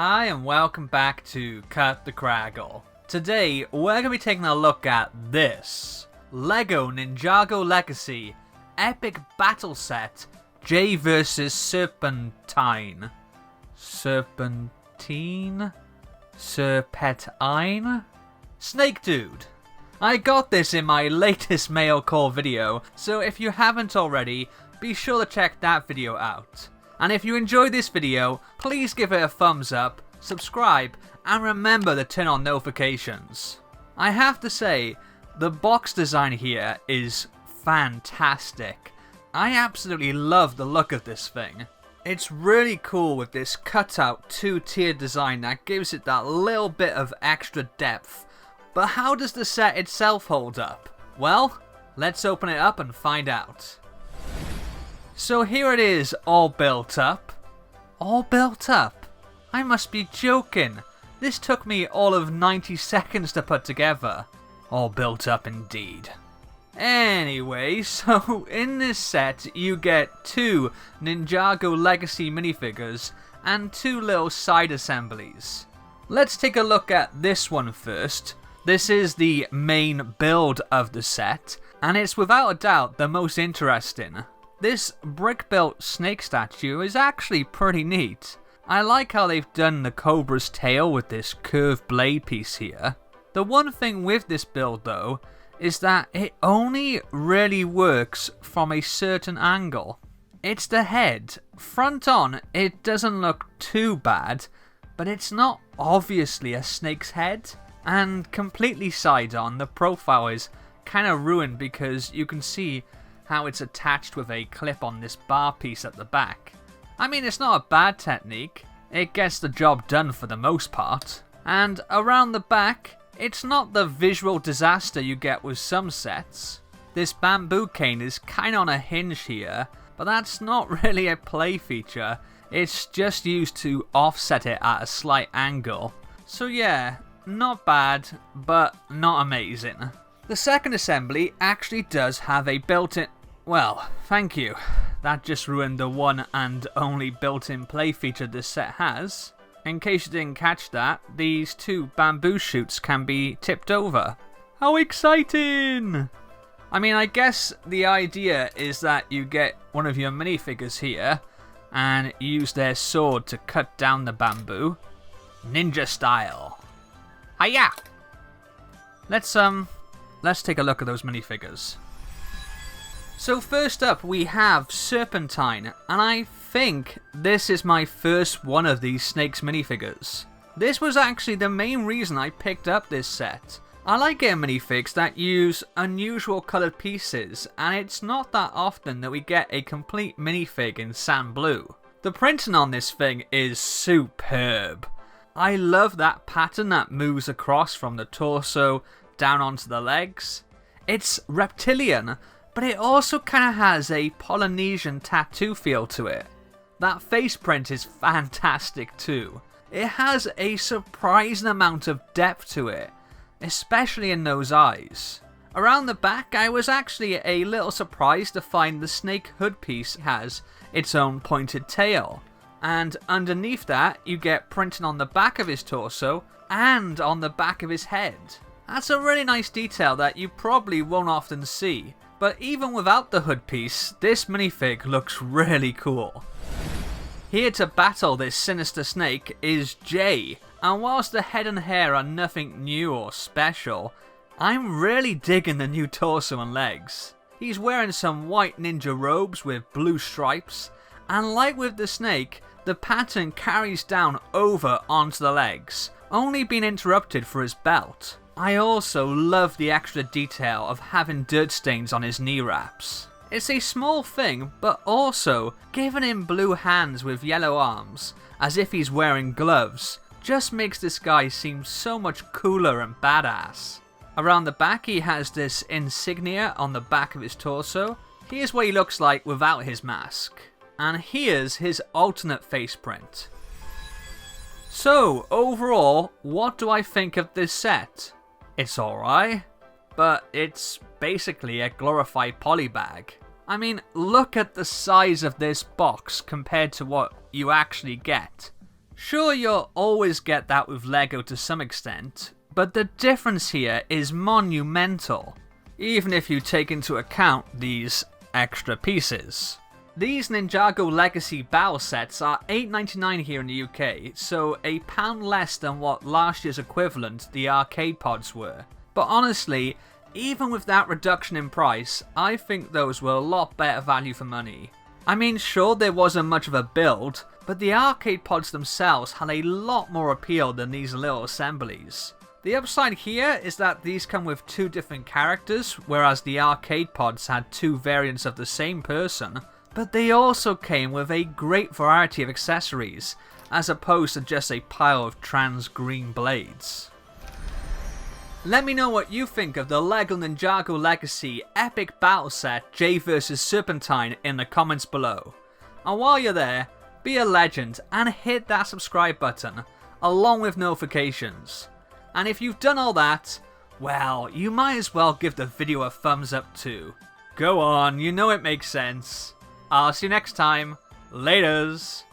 Hi and welcome back to Cut the Craggle. Today we're going to be taking a look at this LEGO Ninjago Legacy Epic Battle Set J vs Serpentine. Serpentine? Snake Dude. I got this in my latest mailcore video, so if you haven't already, be sure to check that video out. And if you enjoyed this video, please give it a thumbs up, subscribe, and remember to turn on notifications. I have to say, the box design here is fantastic. I absolutely love the look of this thing. It's really cool with this cutout two-tier design that gives it that little bit of extra depth. But how does the set itself hold up? Well, let's open it up and find out. So here it is, all built up. All built up? I must be joking. This took me all of 90 seconds to put together. All built up indeed. Anyway, so in this set you get 2 Ninjago Legacy minifigures and 2 little side assemblies. Let's take a look at this one first. This is the main build of the set, and it's without a doubt the most interesting. This brick-built snake statue is actually pretty neat. I like how they've done the cobra's tail with this curved blade piece here. The one thing with this build though, is that it only really works from a certain angle. It's the head. Front on, it doesn't look too bad, but it's not obviously a snake's head. And completely side on, the profile is kind of ruined because you can see how it's attached with a clip on this bar piece at the back. I mean, it's not a bad technique, it gets the job done for the most part. And around the back, it's not the visual disaster you get with some sets. This bamboo cane is kind of on a hinge here, but that's not really a play feature, it's just used to offset it at a slight angle. So yeah, not bad, but not amazing. The second assembly actually does have a built-in... Well, thank you. That just ruined the one and only built-in play feature this set has. In case you didn't catch that, these 2 bamboo shoots can be tipped over. How exciting! I mean, I guess the idea is that you get one of your minifigures here and use their sword to cut down the bamboo. Ninja style. Hiya! Let's take a look at those minifigures. So first up we have Serpentine, and I think this is my first one of these Snakes minifigures. This was actually the main reason I picked up this set. I like getting minifigs that use unusual coloured pieces, and it's not that often that we get a complete minifig in sand blue. The printing on this thing is superb. I love that pattern that moves across from the torso down onto the legs. It's reptilian, but it also kind of has a Polynesian tattoo feel to it. That face print is fantastic too. It has a surprising amount of depth to it, especially in those eyes. Around the back, I was actually a little surprised to find the snake hood piece has its own pointed tail. And underneath that, you get printing on the back of his torso and on the back of his head. That's a really nice detail that you probably won't often see. But even without the hood piece, this minifig looks really cool. Here to battle this sinister snake is Jay, and whilst the head and hair are nothing new or special, I'm really digging the new torso and legs. He's wearing some white ninja robes with blue stripes, and like with the snake, the pattern carries down over onto the legs, only being interrupted for his belt. I also love the extra detail of having dirt stains on his knee wraps. It's a small thing, but also, given him blue hands with yellow arms, as if he's wearing gloves, just makes this guy seem so much cooler and badass. Around the back he has this insignia on the back of his torso. Here's what he looks like without his mask. And here's his alternate face print. So, overall, what do I think of this set? It's alright, but it's basically a glorified polybag. I mean, look at the size of this box compared to what you actually get. Sure, you'll always get that with LEGO to some extent, but the difference here is monumental, even if you take into account these extra pieces. These Ninjago Legacy battle sets are $8.99 here in the UK, so £1 less than what last year's equivalent, the Arcade Pods, were. But honestly, even with that reduction in price, I think those were a lot better value for money. I mean, sure, there wasn't much of a build, but the Arcade Pods themselves had a lot more appeal than these little assemblies. The upside here is that these come with 2 different characters, whereas the Arcade Pods had 2 variants of the same person, but they also came with a great variety of accessories, as opposed to just a pile of trans green blades. Let me know what you think of the LEGO Ninjago Legacy Epic Battle Set J vs Serpentine in the comments below. And while you're there, be a legend and hit that subscribe button, along with notifications. And if you've done all that, well, you might as well give the video a thumbs up too. Go on, you know it makes sense. I'll see you next time. Laters!